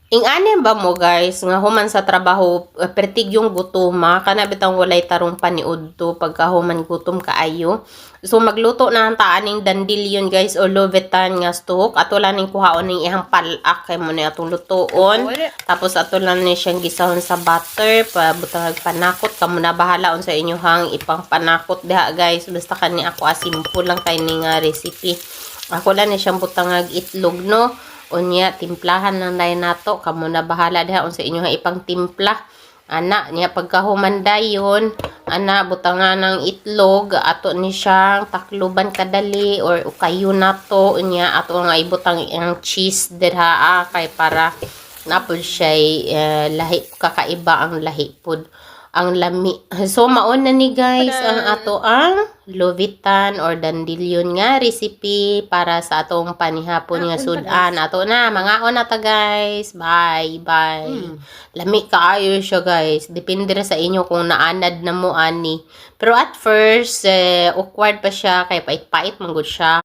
Ing-anin ba mo guys, nga human sa trabaho, pertig yung gutuma, kana bitang walay tarong paniud to pagkahuman gutom kaayo. So magluto na ang taaning dandilyon guys o lovetan nga stok. Ato lang ning kuhaon ning ihang palak kay mo na atong lutoon. Tapos ato lang ni siyang gisahon sa butter, pabutang panakot kamo na bahala on sa inyohang ipang panakot diha guys. Basta kani ako simple lang kay ning recipe. Ako lang ni siyang butang itlog no. Unya timplahan lang dai nato kamo na bahala diha unsa inyo nga ipang timpla ana niya pagkahuman dayon ana butangan ng itlog ato ni siyang takluban kadali or ukayo nato unya ato nga ibutang ang cheese diha kay para napod siya lahi kakaiba ang lahi pod ang lami. So maon na ni guys ang ato ang lovitan or dandilyon nga recipe para sa atong panihapon nga sudan. Ato na mangaon na ta guys. Bye bye. Lami kaayo siya guys. Depende ra sa inyo kung naanad na mo ani. Pero at first awkward pa siya kay pait-pait man gud siya.